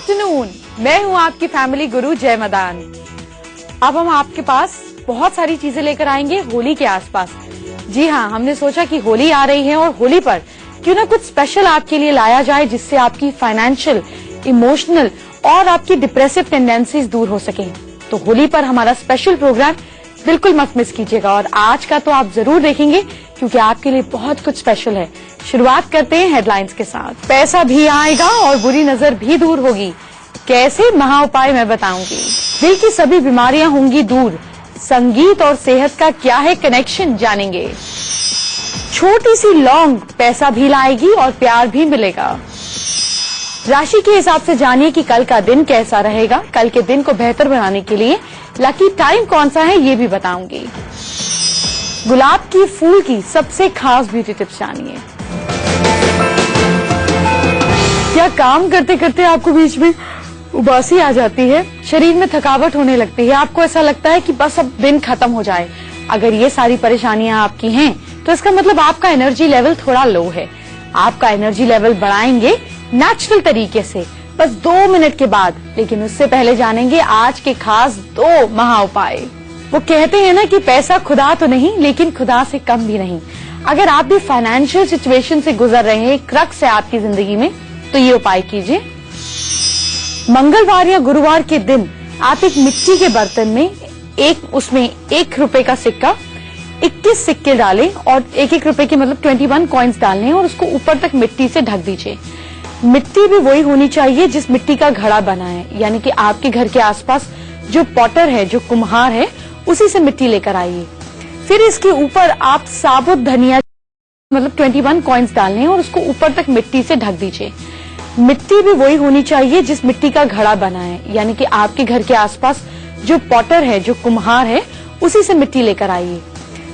Afternoon, मैं हूं आपकी फैमिली गुरु जय मदान। अब हम आपके पास बहुत सारी चीजें लेकर आएंगे होली के आसपास। जी हाँ, हमने सोचा कि होली आ रही है और होली पर क्यों ना कुछ स्पेशल आपके लिए लाया जाए जिससे आपकी फाइनेंशियल, इमोशनल और आपकी डिप्रेसिव टेंडेंसीज दूर हो सके। तो होली पर हमारा स्पेशल प्रोग्राम बिल्कुल मत मिस कीजिएगा और आज का तो आप जरूर देखेंगे क्योंकि आपके लिए बहुत कुछ स्पेशल है। शुरुआत करते हैं हेडलाइंस के साथ। पैसा भी आएगा और बुरी नजर भी दूर होगी, कैसे महा उपाय मैं बताऊंगी। दिल की सभी बीमारियां होंगी दूर, संगीत और सेहत का क्या है कनेक्शन जानेंगे। छोटी सी लौंग पैसा भी लाएगी और प्यार भी मिलेगा। राशि के हिसाब से जानिए कि कल का दिन कैसा रहेगा। कल के दिन को बेहतर बनाने के लिए लकी टाइम कौन सा है ये भी बताऊंगी। गुलाब की फूल की सबसे खास ब्यूटी टिप्स जानिए। क्या काम करते करते आपको बीच में उबासी आ जाती है, शरीर में थकावट होने लगती है, आपको ऐसा लगता है कि बस अब दिन खत्म हो जाए। अगर ये सारी परेशानियां आपकी हैं तो इसका मतलब आपका एनर्जी लेवल थोड़ा लो है। आपका एनर्जी लेवल बढ़ाएंगे नेचुरल तरीके से बस 2 मिनट के बाद, लेकिन उससे पहले जानेंगे आज के खास 2 महा उपाय। वो कहते हैं ना कि पैसा खुदा तो नहीं लेकिन खुदा से कम भी नहीं। अगर आप भी फाइनेंशियल सिचुएशन से गुजर रहे हैं, क्रक्स है आपकी जिंदगी में, तो ये उपाय कीजिए। मंगलवार या गुरुवार के दिन आप एक मिट्टी के बर्तन में उसमें 1 रुपए का सिक्का, 21 सिक्के डालें और 1-1 रुपए के मतलब 21 कॉइन्स डालने और उसको ऊपर तक मिट्टी से ढक दीजिए। मिट्टी भी वही होनी चाहिए जिस मिट्टी का घड़ा बना है, यानी कि आपके घर के आसपास जो पॉटर है, जो कुम्हार है, उसी से मिट्टी लेकर आइए। फिर इसके ऊपर आप साबुत धनिया मतलब 21 कॉइन्स डालने और उसको ऊपर तक मिट्टी से ढक दीजिए। मिट्टी भी वही होनी चाहिए जिस मिट्टी का घड़ा बना है, यानी कि आपके घर के आसपास जो पॉटर है, जो कुम्हार है, उसी से मिट्टी लेकर आइए।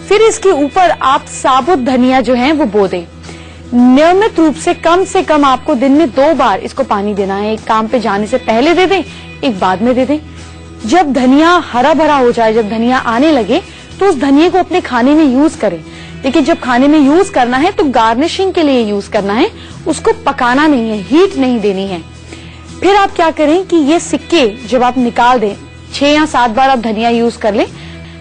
फिर इसके ऊपर आप साबुत धनिया जो है वो बो दें। नियमित रूप से कम आपको दिन में 2 बार इसको पानी देना है। एक काम पे जाने से पहले दे दें, एक बाद में दे दें। जब धनिया हरा भरा हो जाए, जब धनिया आने लगे, तो उस धनिया को अपने खाने में यूज करें। लेकिन जब खाने में यूज करना है तो गार्निशिंग के लिए यूज करना है, उसको पकाना नहीं है, हीट नहीं देनी है। फिर आप क्या करें कि ये सिक्के जब आप निकाल दें, 6 या 7 बार आप धनिया यूज कर लें,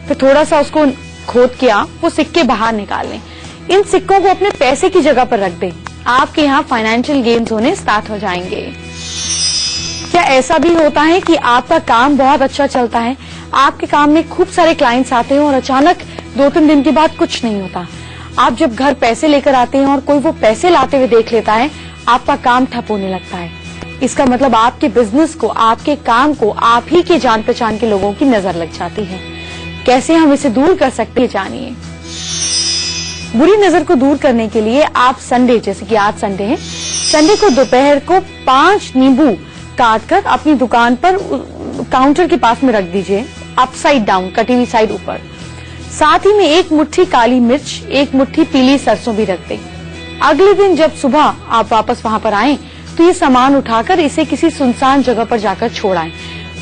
फिर थोड़ा सा उसको खोद के आप वो सिक्के बाहर निकाल लें। इन सिक्कों को अपने पैसे की जगह पर रख दें। आपके यहाँ फाइनेंशियल गेन्स होने स्टार्ट हो जाएंगे। क्या ऐसा भी होता है कि आपका काम बहुत अच्छा चलता है, आपके काम में खूब सारे क्लाइंट्स आते हैं और अचानक 2-3 दिन के बाद कुछ नहीं होता। आप जब घर पैसे लेकर आते हैं और कोई वो पैसे लाते हुए देख लेता है, आपका काम ठप होने लगता है। इसका मतलब आपके बिजनेस को, आपके काम को आप ही के जान पहचान के लोगों की नजर लग जाती है। कैसे हम इसे दूर कर सकते हैं जानिए। बुरी नजर को दूर करने के लिए आप संडे, जैसे कि आज संडे है, संडे को दोपहर को 5 नींबू काटकर अपनी दुकान पर काउंटर के पास में रख दीजिए, अपसाइड डाउन, कटी हुई साइड ऊपर। साथ ही में 1 मुट्ठी काली मिर्च, 1 मुट्ठी पीली सरसों भी रख दें। अगले दिन जब सुबह आप वापस वहां पर आएं तो ये सामान उठाकर इसे किसी सुनसान जगह पर जाकर छोड़ आएं।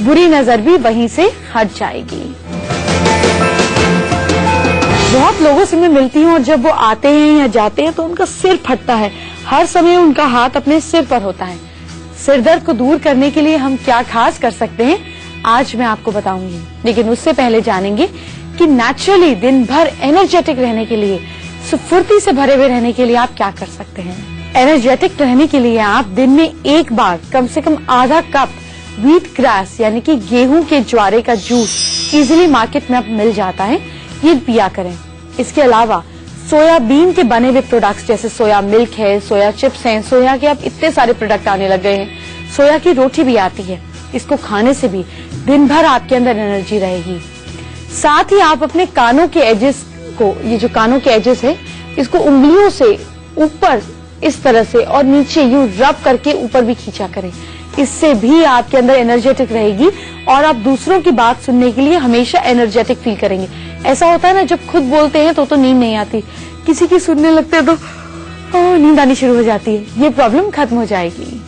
बुरी नजर भी वहीं से हट जाएगी। बहुत लोगों से मैं मिलती हूँ और जब वो आते हैं या जाते हैं तो उनका सिर फटता है। हर समय उनका हाथ अपने सिर पर होता है। सिर दर्द को दूर करने के लिए हम क्या खास कर सकते हैं, आज मैं आपको बताऊंगी। लेकिन उससे पहले जानेंगे कि नेचुरली दिन भर एनर्जेटिक रहने के लिए, स्फूर्ति से भरे हुए रहने के लिए आप क्या कर सकते हैं। एनर्जेटिक रहने के लिए आप दिन में 1 बार कम से कम आधा कप व्हीट ग्रास यानी कि गेहूं के ज्वारे का जूस इजीली मार्केट में अब मिल जाता है, ये पिया करें। इसके अलावा सोयाबीन के बने हुए प्रोडक्ट्स जैसे सोया मिल्क है, सोया चिप्स हैं, सोया के अब इतने सारे प्रोडक्ट आने लग गए हैं, सोया की रोटी भी आती है, इसको खाने से भी दिन भर आपके अंदर एनर्जी रहेगी। साथ ही आप अपने कानों के एजेस को, ये जो कानों के एजेस है, इसको उंगलियों से ऊपर इस तरह से और नीचे यूं रब करके ऊपर भी खींचा करें। इससे भी आपके अंदर एनर्जेटिक रहेगी और आप दूसरों की बात सुनने के लिए हमेशा एनर्जेटिक फील करेंगे। ऐसा होता है ना, जब खुद बोलते हैं तो नींद नहीं आती, किसी की सुनने लगते हैं तो नींद आनी शुरू हो जाती है। ये प्रॉब्लम खत्म हो जाएगी।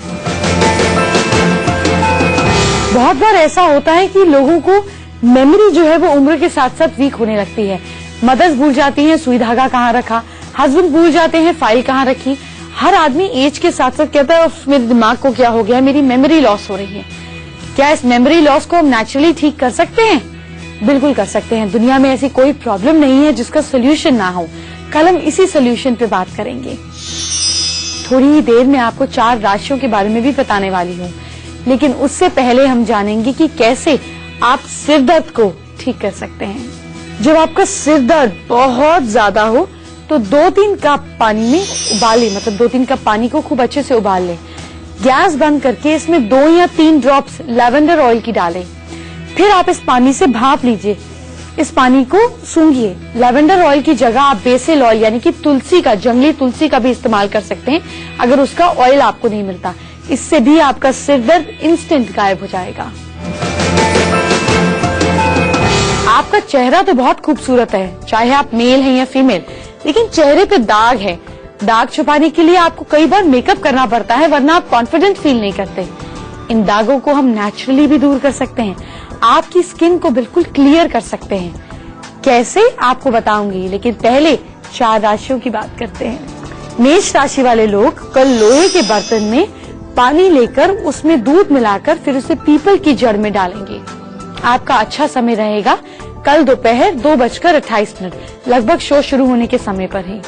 बहुत बार ऐसा होता है कि लोगों को मेमोरी जो है वो उम्र के साथ साथ वीक होने लगती है। मदर्स भूल जाती हैं सुई धागा कहाँ रखा, हस्बैंड भूल जाते हैं फाइल कहाँ रखी, हर आदमी एज के साथ साथ कहता है मेरे दिमाग को क्या हो गया, मेरी मेमोरी लॉस हो रही है। क्या इस मेमोरी लॉस को हम नेचुरली ठीक कर सकते हैं? बिल्कुल कर सकते हैं। दुनिया में ऐसी कोई प्रॉब्लम नहीं है जिसका सोल्यूशन ना हो। कल हम इसी सोल्यूशन पे बात करेंगे। थोड़ी ही देर में आपको 4 राशियों के बारे में भी बताने वाली हूँ, लेकिन उससे पहले हम जानेंगे कि कैसे आप सिर दर्द को ठीक कर सकते हैं। जब आपका सिर दर्द बहुत ज्यादा हो तो 2-3 कप पानी में उबाल लें, मतलब 2-3 कप पानी को खूब अच्छे से उबाल लें। गैस बंद करके इसमें 2 या 3 ड्रॉप्स लैवेंडर ऑयल की डालें। फिर आप इस पानी से भाप लीजिए, इस पानी को सूंघिए। लैवेंडर ऑयल की जगह आप बेसिल ऑयल यानी कि तुलसी का, जंगली तुलसी का भी इस्तेमाल कर सकते हैं अगर उसका ऑयल आपको नहीं मिलता। इससे भी आपका सिर दर्द इंस्टेंट गायब हो जाएगा। आपका चेहरा तो बहुत खूबसूरत है, चाहे आप मेल हैं या फीमेल, लेकिन चेहरे पे दाग है। दाग छुपाने के लिए आपको कई बार मेकअप करना पड़ता है, वरना आप कॉन्फिडेंट फील नहीं करते। इन दागों को हम नेचुरली भी दूर कर सकते हैं, आपकी स्किन को बिल्कुल क्लियर कर सकते हैं। कैसे आपको बताऊंगी, लेकिन पहले 4 राशियों की बात करते हैं। मेष राशि वाले लोग कल लोहे के बर्तन में पानी लेकर उसमें दूध मिलाकर फिर उसे पीपल की जड़ में डालेंगे। आपका अच्छा समय रहेगा कल दोपहर 2:28, लगभग शो शुरू होने के समय पर ही।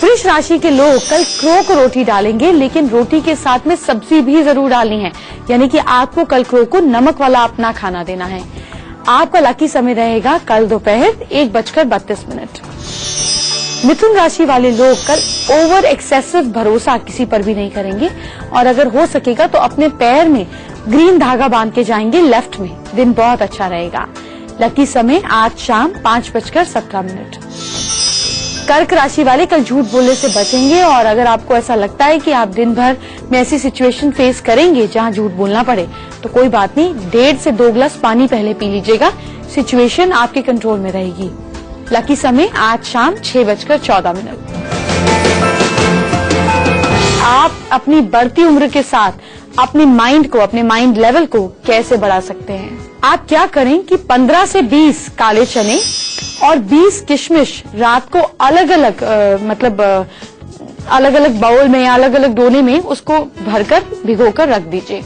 वृष राशि के लोग कल क्रो को रोटी डालेंगे, लेकिन रोटी के साथ में सब्जी भी जरूर डालनी है, यानी कि आपको कल क्रो को नमक वाला अपना खाना देना है। आपका लकी समय रहेगा कल दोपहर 1:32। मिथुन राशि वाले लोग कल ओवर एक्सेसिव भरोसा किसी पर भी नहीं करेंगे, और अगर हो सकेगा तो अपने पैर में ग्रीन धागा बांध के जाएंगे लेफ्ट में। दिन बहुत अच्छा रहेगा। लकी समय आज शाम 5:17। कर्क राशि वाले कल झूठ बोलने से बचेंगे, और अगर आपको ऐसा लगता है कि आप दिन भर में ऐसी सिचुएशन फेस करेंगे जहां झूठ बोलना पड़े, तो कोई बात नहीं, 1.5 से 2 गिलास पानी पहले पी लीजिएगा, सिचुएशन आपके कंट्रोल में रहेगी। लकी समय आज शाम 6:14। आप अपनी बढ़ती उम्र के साथ अपनी माइंड को, अपने माइंड लेवल को कैसे बढ़ा सकते हैं? आप क्या करें कि 15 से 20 काले चने और 20 किशमिश रात को अलग अलग बाउल में या अलग अलग डोने में उसको भरकर भिगोकर रख दीजिए।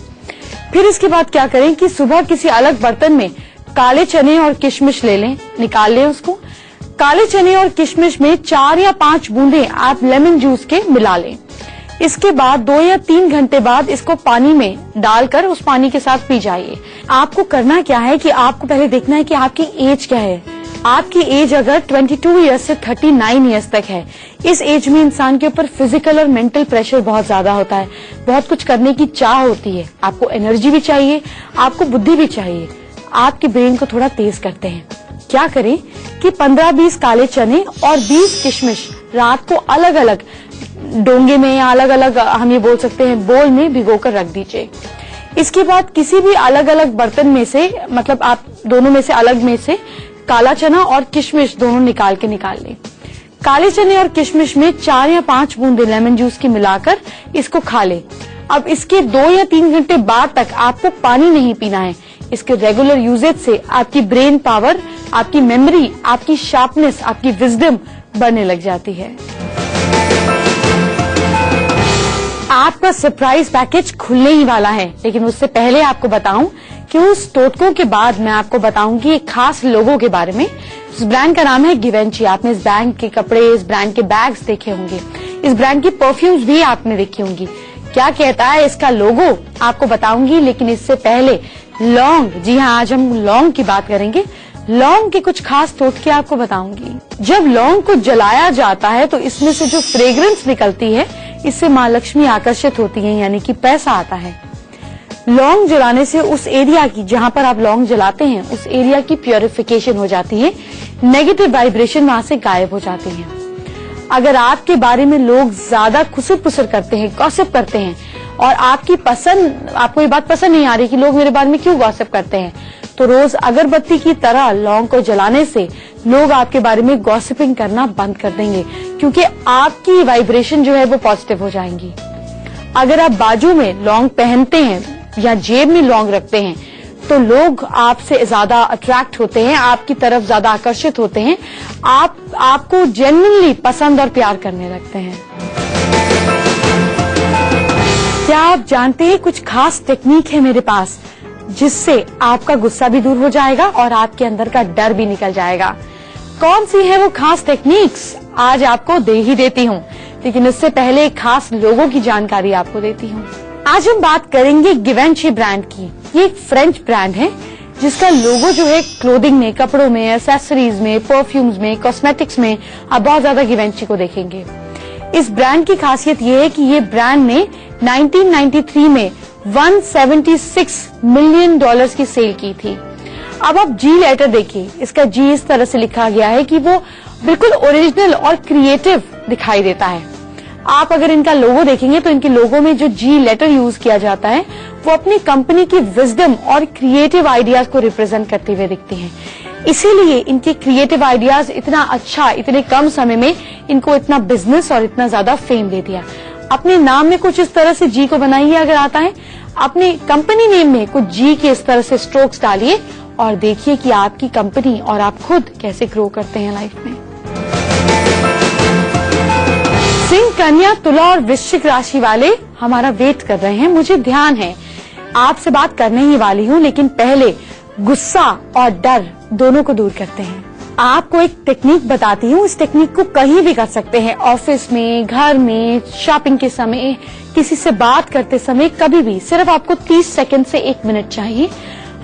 फिर इसके बाद क्या करें कि सुबह किसी अलग बर्तन में काले चने और किशमिश ले लें, निकाल लें उसको। काले चने और किशमिश में 4 या 5 बूंदे आप लेमन जूस के मिला लें। इसके बाद 2 या 3 घंटे बाद इसको पानी में डालकर उस पानी के साथ पी जाइए। आपको करना क्या है कि आपको पहले देखना है कि आपकी एज क्या है। आपकी एज अगर 22 ईयर्स से 39 ईयर्स तक है, इस एज में इंसान के ऊपर फिजिकल और मेंटल प्रेशर बहुत ज्यादा होता है, बहुत कुछ करने की चाह होती है, आपको एनर्जी भी चाहिए, आपको बुद्धि भी चाहिए। आपके ब्रेन को थोड़ा तेज करते हैं। क्या करें कि 15-20 काले चने और 20 किशमिश रात को अलग अलग डोंगे में या अलग अलग, हम ये बोल सकते हैं, बोल में भिगोकर रख दीजिए। इसके बाद किसी भी अलग अलग बर्तन में से, मतलब आप दोनों में से अलग में से काला चना और किशमिश दोनों निकाल लें। काले चने और किशमिश में 4 या 5 बूंदे लेमन जूस की मिलाकर इसको खा लें। अब इसके 2 या 3 घंटे बाद तक आपको पानी नहीं पीना है। इसके रेगुलर यूजेज से आपकी ब्रेन पावर, आपकी मेमोरी, आपकी शार्पनेस, आपकी विजडम बढ़ने लग जाती है। आपका सरप्राइज पैकेज खुलने ही वाला है, लेकिन उससे पहले आपको बताऊं कि उस टोटकों के बाद मैं आपको बताऊंगी एक खास लोगों के बारे में। इस ब्रांड का नाम है गिवेंची। आपने इस ब्रांड के कपड़े, इस ब्रांड के बैग्स देखे होंगे, इस ब्रांड की परफ्यूम्स भी आपने देखी होंगी। क्या कहता है इसका लोगो आपको बताऊंगी, लेकिन इससे पहले लौंग, जी हाँ, आज हम लौंग की बात करेंगे। लौंग के कुछ खास टोटके आपको बताऊंगी। जब लौंग को जलाया जाता है तो इसमें से जो फ्रेग्रेंस निकलती है, इससे माँ लक्ष्मी आकर्षित होती है, यानी कि पैसा आता है। लौंग जलाने से उस एरिया की, जहाँ पर आप लौंग जलाते हैं, उस एरिया की प्योरिफिकेशन हो जाती है, नेगेटिव वाइब्रेशन वहां से गायब हो जाती है। अगर आपके बारे में लोग ज्यादा खुसर पुसर करते हैं, गॉसिप करते हैं, और आपको ये बात पसंद नहीं आ रही कि लोग मेरे बारे में क्यों गॉसिप करते हैं, तो रोज अगरबत्ती की तरह लौंग को जलाने से लोग आपके बारे में गॉसिपिंग करना बंद कर देंगे, क्योंकि आपकी वाइब्रेशन जो है वो पॉजिटिव हो जाएंगी। अगर आप बाजू में लौंग पहनते हैं या जेब में लौंग रखते हैं, तो लोग आपसे ज्यादा अट्रैक्ट होते हैं, आपकी तरफ ज्यादा आकर्षित होते हैं, आपको जेन्युइनली पसंद और प्यार करने लगते हैं। क्या आप जानते हैं कुछ खास टेक्निक है मेरे पास जिससे आपका गुस्सा भी दूर हो जाएगा और आपके अंदर का डर भी निकल जाएगा। कौन सी है वो खास टेक्निक्स आज आपको दे ही देती हूँ, लेकिन उससे पहले एक खास लोगों की जानकारी आपको देती हूँ। आज हम बात करेंगे गिवेंची ब्रांड की। ये एक फ्रेंच ब्रांड है जिसका लोगो जो है क्लोथिंग में, कपड़ों में, एक्सेसरीज में, परफ्यूम्स में, कॉस्मेटिक्स में आप बहुत ज्यादा गिवेंची को देखेंगे। इस ब्रांड की खासियत ये है कि ये ब्रांड ने 1993 में 176 मिलियन डॉलर्स की सेल की थी। अब आप जी लेटर देखिए, इसका जी इस तरह से लिखा गया है कि वो बिल्कुल ओरिजिनल और क्रिएटिव दिखाई देता है। आप अगर इनका लोगो देखेंगे तो इनके लोगो में जो जी लेटर यूज किया जाता है वो अपनी कंपनी की विजडम और क्रिएटिव आइडियाज को रिप्रेजेंट करते हुए दिखते हैं। इसीलिए इनके क्रिएटिव आइडियाज इतना अच्छा, इतने कम समय में इनको इतना बिजनेस और इतना ज्यादा फेम दे दिया। अपने नाम में कुछ इस तरह से जी को बनाइए, अगर आता है अपने कंपनी नेम में कुछ जी के इस तरह से स्ट्रोक्स डालिए और देखिए कि आपकी कंपनी और आप खुद कैसे ग्रो करते हैं लाइफ में। सिंह, कन्या, तुला और वृश्चिक राशि वाले हमारा वेट कर रहे हैं। मुझे ध्यान है, आपसे बात करने ही वाली हूँ, लेकिन पहले गुस्सा और डर दोनों को दूर करते हैं। आपको एक टेक्निक बताती हूँ। इस टेक्निक को कहीं भी कर सकते हैं, ऑफिस में, घर में, शॉपिंग के समय, किसी से बात करते समय, कभी भी। सिर्फ आपको 30 सेकंड से 1 मिनट चाहिए।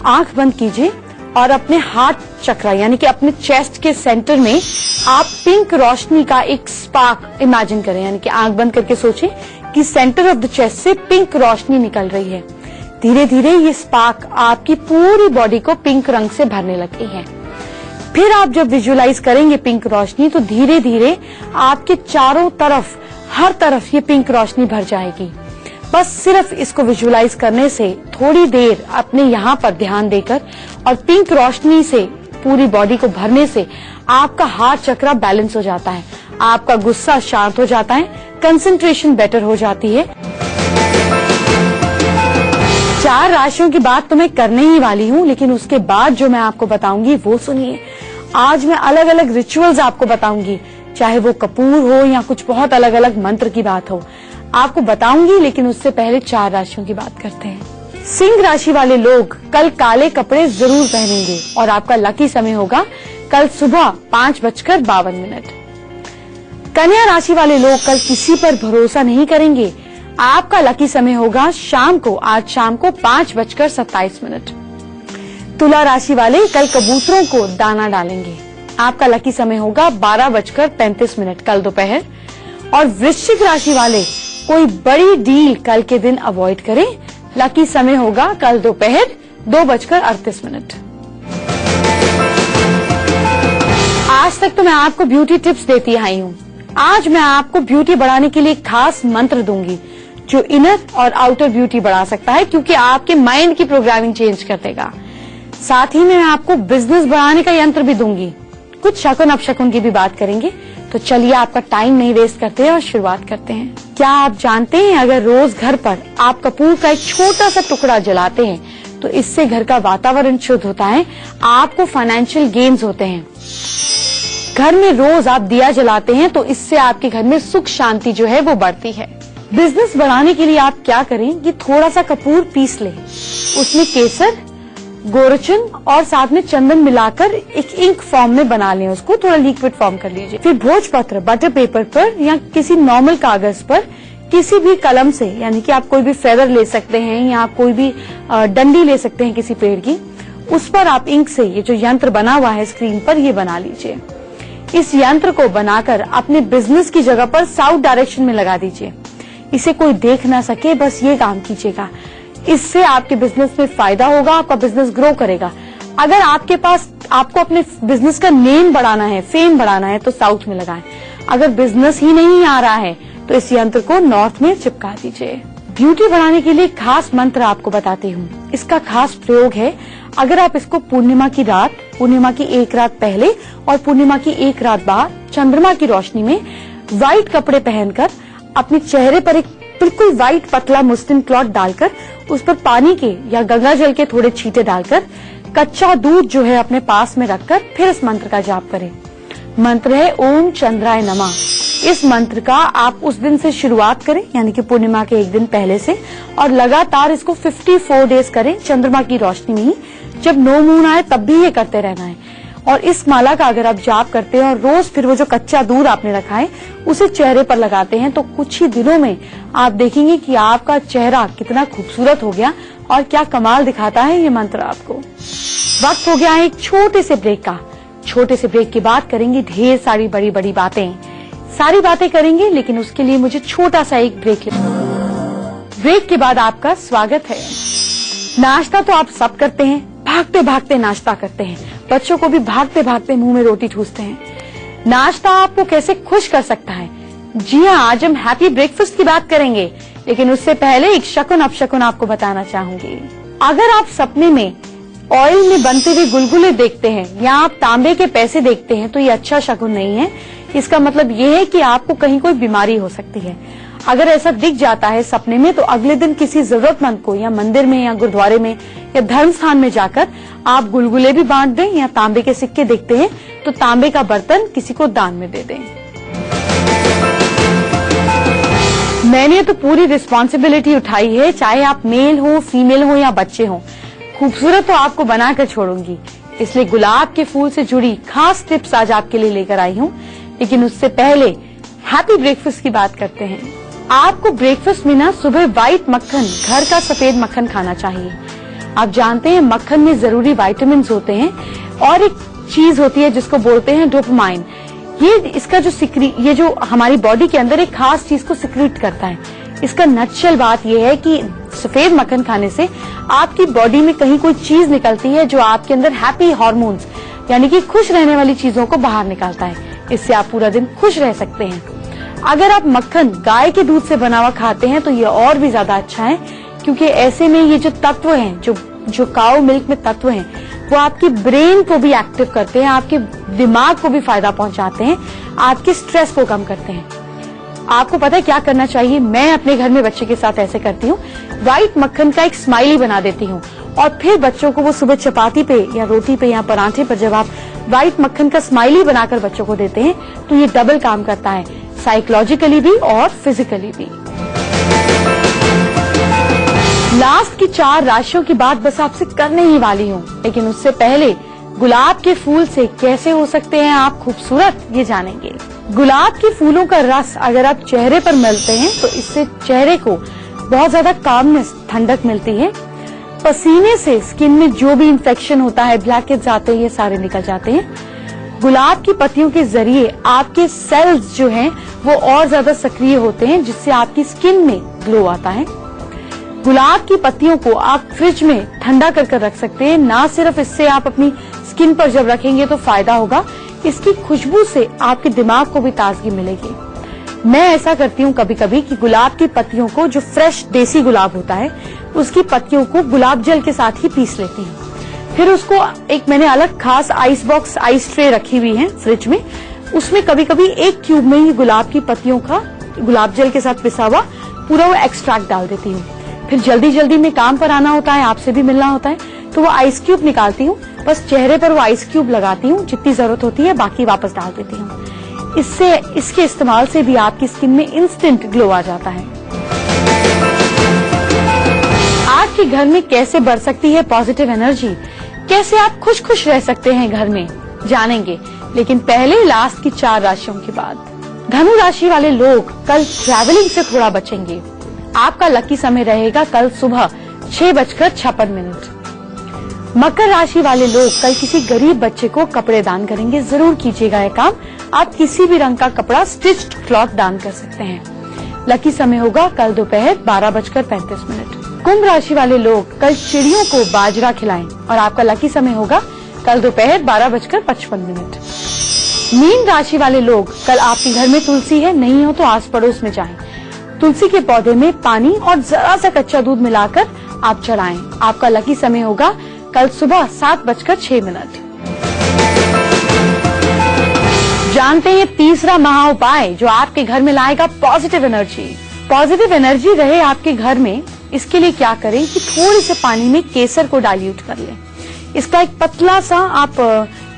आंख बंद कीजिए और अपने हार्ट चक्र यानी कि अपने चेस्ट के सेंटर में आप पिंक रोशनी का एक स्पार्क इमेजिन करें। यानी कि आंख बंद करके सोचें कि सेंटर ऑफ द चेस्ट से पिंक रोशनी निकल रही है। धीरे धीरे ये स्पार्क आपकी पूरी बॉडी को पिंक रंग से भरने लगी है। फिर आप जब विजुअलाइज करेंगे पिंक रोशनी तो धीरे धीरे आपके चारों तरफ, हर तरफ ये पिंक रोशनी भर जाएगी। बस सिर्फ इसको विजुअलाइज करने से, थोड़ी देर अपने यहाँ पर ध्यान देकर और पिंक रोशनी से पूरी बॉडी को भरने से आपका हार्ट चक्र बैलेंस हो जाता है, आपका गुस्सा शांत हो जाता है, कंसंट्रेशन बेटर हो जाती है। 4 राशियों की बात तो मैं करने ही वाली हूँ, लेकिन उसके बाद जो मैं आपको बताऊंगी वो सुनिए। आज मैं अलग अलग रिचुअल्स आपको बताऊंगी, चाहे वो कपूर हो या कुछ बहुत अलग अलग मंत्र की बात हो, आपको बताऊंगी। लेकिन उससे पहले 4 राशियों की बात करते हैं। सिंह राशि वाले लोग कल काले कपड़े जरूर पहनेंगे और आपका लकी समय होगा कल सुबह 5:52। कन्या राशि वाले लोग कल किसी पर भरोसा नहीं करेंगे। आपका लकी समय होगा आज शाम को 5:27। तुला राशि वाले कल कबूतरों को दाना डालेंगे। आपका लकी समय होगा 12:35 कल दोपहर। और वृश्चिक राशि वाले कोई बड़ी डील कल के दिन अवॉइड करें। लकी समय होगा कल दोपहर 2:38। आज तक तो मैं आपको ब्यूटी टिप्स देती आई हूँ। आज मैं आपको ब्यूटी बढ़ाने के लिए खास मंत्र दूंगी जो इनर और आउटर ब्यूटी बढ़ा सकता है, क्योंकि आपके माइंड की प्रोग्रामिंग चेंज कर देगा। साथ ही में मैं आपको बिजनेस बढ़ाने का यंत्र भी दूंगी। कुछ शकुन अपशकुन की भी बात करेंगे। तो चलिए आपका टाइम नहीं वेस्ट करते हैं और शुरुआत करते हैं। क्या आप जानते हैं अगर रोज घर पर आप कपूर का एक छोटा सा टुकड़ा जलाते हैं तो इससे घर का वातावरण शुद्ध होता है, आपको फाइनेंशियल गेन्स होते हैं। घर में रोज आप दिया जलाते हैं तो इससे आपके घर में सुख शांति जो है वो बढ़ती है। बिजनेस बढ़ाने के लिए आप क्या करें कि थोड़ा सा कपूर पीस लें, उसमें केसर, गोरचन और साथ में चंदन मिलाकर एक इंक फॉर्म में बना लें, उसको थोड़ा लिक्विड फॉर्म कर लीजिए। फिर भोजपत्र बटर पेपर पर या किसी नॉर्मल कागज पर किसी भी कलम से, यानी कि आप कोई भी फेदर ले सकते हैं या आप कोई भी डंडी ले सकते हैं किसी पेड़ की, उस पर आप इंक से ये जो यंत्र बना हुआ है स्क्रीन पर ये बना लीजिए। इस यंत्र को बनाकर अपने बिजनेस की जगह पर साउथ डायरेक्शन में लगा दीजिए। इसे कोई देख ना सके, बस ये काम कीजिएगा। इससे आपके बिजनेस में फायदा होगा, आपका बिजनेस ग्रो करेगा। अगर आपके पास आपको अपने बिजनेस का नेम बढ़ाना है, फेम बढ़ाना है तो साउथ में लगाएं। अगर बिजनेस ही नहीं आ रहा है तो इस यंत्र को नॉर्थ में चिपका दीजिए। ब्यूटी बढ़ाने के लिए खास मंत्र आपको बताती हूँ। इसका खास प्रयोग है, अगर आप इसको पूर्णिमा की रात, पूर्णिमा की 1 रात पहले और पूर्णिमा की 1 रात बाद चंद्रमा की रोशनी में व्हाइट कपड़े पहनकर अपने चेहरे पर एक बिल्कुल व्हाइट पतला मुस्लिम क्लॉथ डालकर उस पर पानी के या गंगा जल के थोड़े छींटे डालकर कच्चा दूध जो है अपने पास में रखकर फिर इस मंत्र का जाप करें। मंत्र है ओम चंद्राय नमः। इस मंत्र का आप उस दिन से शुरुआत करें, यानी कि पूर्णिमा के एक दिन पहले से, और लगातार इसको 54 डेज करें चंद्रमा की रोशनी में ही। जब नो मून आए तब भी ये करते रहना है। और इस माला का अगर आप जाप करते हैं और रोज फिर वो जो कच्चा दूध आपने रखा है उसे चेहरे पर लगाते हैं तो कुछ ही दिनों में आप देखेंगे कि आपका चेहरा कितना खूबसूरत हो गया और क्या कमाल दिखाता है ये मंत्र आपको। वक्त हो गया है एक छोटे से ब्रेक का। छोटे से ब्रेक के बाद करेंगे ढेर सारी बड़ी बड़ी बातें, सारी बातें करेंगे, लेकिन उसके लिए मुझे छोटा सा एक ब्रेक लेना। ब्रेक के बाद आपका स्वागत है। नाश्ता तो आप सब करते हैं, भागते भागते नाश्ता करते हैं, बच्चों को भी भागते भागते मुंह में रोटी ठूसते हैं। नाश्ता आपको कैसे खुश कर सकता है? जी हाँ, आज हम हैप्पी ब्रेकफास्ट की बात करेंगे, लेकिन उससे पहले एक शकुन अपशकुन आपको बताना चाहूंगी। अगर आप सपने में ऑयल में बनते हुए गुलगुले देखते हैं या आप तांबे के पैसे देखते हैं तो ये अच्छा शकुन नहीं है। इसका मतलब ये है कि आपको कहीं कोई बीमारी हो सकती है। अगर ऐसा दिख जाता है सपने में तो अगले दिन किसी जरूरतमंद को या मंदिर में या गुरुद्वारे में या धर्म स्थान में जाकर आप गुलगुले भी बांट दें, या तांबे के सिक्के देखते हैं तो तांबे का बर्तन किसी को दान में दे दें। मैंने तो पूरी रिस्पॉन्सिबिलिटी उठाई है, चाहे आप मेल हो, फीमेल हो या बच्चे हो, खूबसूरत तो आपको बनाकर छोड़ूंगी। इसलिए गुलाब के फूल से जुड़ी खास टिप्स आज आपके लिए लेकर आई हूँ। लेकिन उससे पहले हैप्पी ब्रेकफास्ट की बात करते हैं। आपको ब्रेकफास्ट में ना सुबह व्हाइट मक्खन, घर का सफेद मक्खन खाना चाहिए। आप जानते हैं मक्खन में जरूरी विटामिन होते हैं और एक चीज होती है जिसको बोलते हैं डोपामाइन। ये जो हमारी बॉडी के अंदर एक खास चीज को सिक्रीट करता है। इसका नटशल बात यह है कि सफेद मक्खन खाने से आपकी बॉडी में कहीं कोई चीज निकलती है जो आपके अंदर हैप्पी हार्मोन्स, यानी कि खुश रहने वाली चीजों को बाहर निकालता है। इससे आप पूरा दिन खुश रह सकते हैं। अगर आप मक्खन गाय के दूध से बना हुआ खाते हैं तो ये और भी ज्यादा अच्छा है, क्योंकि ऐसे में ये जो तत्व हैं, जो काऊ मिल्क में तत्व हैं, वो आपकी ब्रेन को भी एक्टिव करते हैं, आपके दिमाग को भी फायदा पहुंचाते हैं, आपके स्ट्रेस को कम करते हैं। आपको पता है क्या करना चाहिए? मैं अपने घर में बच्चे के साथ ऐसे करती हूँ, व्हाइट मक्खन का एक स्माइली बना देती हूँ और फिर बच्चों को वो सुबह चपाती पे या रोटी पे या पराठे पर जब आप व्हाइट मक्खन का स्माइली बनाकर बच्चों को देते हैं तो ये डबल काम करता है, साइकोलॉजिकली भी और फिजिकली भी। लास्ट की 4 राशियों की बात बस आपसे करने ही वाली हूँ, लेकिन उससे पहले गुलाब के फूल से कैसे हो सकते हैं आप खूबसूरत, ये जानेंगे। गुलाब के फूलों का रस अगर आप चेहरे पर मलते हैं तो इससे चेहरे को बहुत ज्यादा कामनेस, ठंडक मिलती है। पसीने से स्किन में जो भी इंफेक्शन होता है, ब्लैकेट्स आते हैं, ये सारे निकल जाते हैं। गुलाब की पत्तियों के जरिए आपके सेल्स जो हैं वो और ज्यादा सक्रिय होते हैं, जिससे आपकी स्किन में ग्लो आता है। गुलाब की पत्तियों को आप फ्रिज में ठंडा कर रख सकते हैं। ना सिर्फ इससे आप अपनी स्किन पर जब रखेंगे तो फायदा होगा, इसकी खुशबू से आपके दिमाग को भी ताजगी मिलेगी। मैं ऐसा करती हूँ कभी कभी कि गुलाब की पत्तियों को, जो फ्रेश देसी गुलाब होता है, उसकी पत्तियों को गुलाब जल के साथ ही पीस लेती हूँ। फिर उसको एक मैंने अलग खास आइस बॉक्स, आइस ट्रे रखी हुई है फ्रिज में, उसमें कभी कभी 1 क्यूब में ही गुलाब की पत्तियों का गुलाब जल के साथ पिसा हुआ पूरा वो एक्सट्रैक्ट डाल देती हूँ। फिर जल्दी जल्दी में काम पर आना होता है, आपसे भी मिलना होता है, तो वो आइस क्यूब निकालती हूँ, बस चेहरे पर वो आइस क्यूब लगाती हूँ, जितनी जरूरत होती है बाकी वापस डाल देती हूँ। इसके इस्तेमाल से भी आपकी स्किन में इंस्टेंट ग्लो आ जाता है। आपके घर में कैसे बढ़ सकती है पॉजिटिव एनर्जी, कैसे आप खुश खुश रह सकते हैं घर में, जानेंगे। लेकिन पहले लास्ट की 4 राशियों की बात। धनु राशि वाले लोग कल ट्रैवलिंग से थोड़ा बचेंगे। आपका लकी समय रहेगा कल सुबह 6:56। मकर राशि वाले लोग कल किसी गरीब बच्चे को कपड़े दान करेंगे, जरूर कीजिएगा यह काम। आप किसी भी रंग का कपड़ा, स्टिच्ड क्लॉथ दान कर सकते हैं। लकी समय होगा कल दोपहर 12:35। कुंभ राशि वाले लोग कल चिड़ियों को बाजरा खिलाएं और आपका लकी समय होगा कल दोपहर 12:55। मीन राशि वाले लोग कल आपके घर में तुलसी है, नहीं हो तो आस पड़ोस में जाएं। तुलसी के पौधे में पानी और जरा सा कच्चा दूध मिलाकर आप चढ़ाएं। आपका लकी समय होगा कल सुबह 7:06। जानते हैं तीसरा महा उपाय जो आपके घर में लाएगा पॉजिटिव एनर्जी। पॉजिटिव एनर्जी रहे आपके घर में, इसके लिए क्या करें कि थोड़े से पानी में केसर को डाइल्यूट कर लें। इसका एक पतला सा आप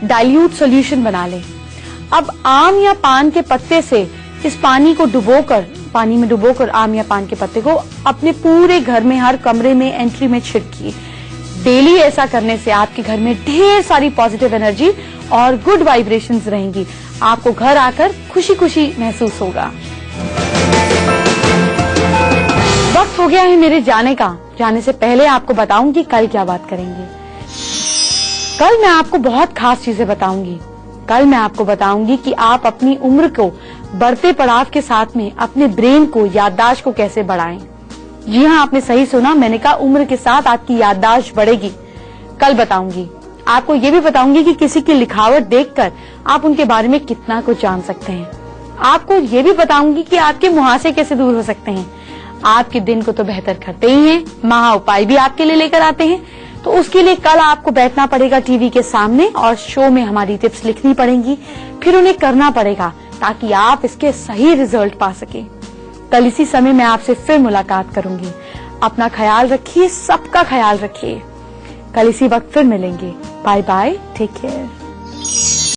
डाइल्यूट सॉल्यूशन बना लें। अब आम या पान के पत्ते से इस पानी में डुबोकर आम या पान के पत्ते को अपने पूरे घर में, हर कमरे में, एंट्री में छिड़किए। डेली ऐसा करने से आपके घर में ढेर सारी पॉजिटिव एनर्जी और गुड वाइब्रेशंस रहेंगी। आपको घर आकर खुशी खुशी महसूस होगा। वक्त हो गया है मेरे जाने का। जाने से पहले आपको बताऊंगी कल क्या बात करेंगे। कल मैं आपको बहुत खास चीजें बताऊंगी। कल मैं आपको बताऊंगी कि आप अपनी उम्र को बढ़ते पड़ाव के साथ में अपने ब्रेन को, याददाश्त को कैसे बढ़ाएं। जी हाँ, आपने सही सुना, मैंने कहा उम्र के साथ आपकी याददाश्त बढ़ेगी। कल बताऊंगी। आपको ये भी बताऊंगी कि किसी की लिखावट देखकर आप उनके बारे में कितना कुछ जान सकते हैं। आपको ये भी बताऊंगी कि आपके मुहासे कैसे दूर हो सकते हैं। आपके दिन को तो बेहतर करते ही हैं, महा उपाय भी आपके लिए लेकर आते हैं। तो उसके लिए कल आपको बैठना पड़ेगा टीवी के सामने और शो में हमारी टिप्स लिखनी पड़ेंगी, फिर उन्हें करना पड़ेगा ताकि आप इसके सही रिजल्ट पा सके। कल इसी समय मैं आपसे फिर मुलाकात करूंगी। अपना ख्याल रखिए, सबका ख्याल रखिए। कल इसी वक्त फिर मिलेंगे। Bye bye, take care.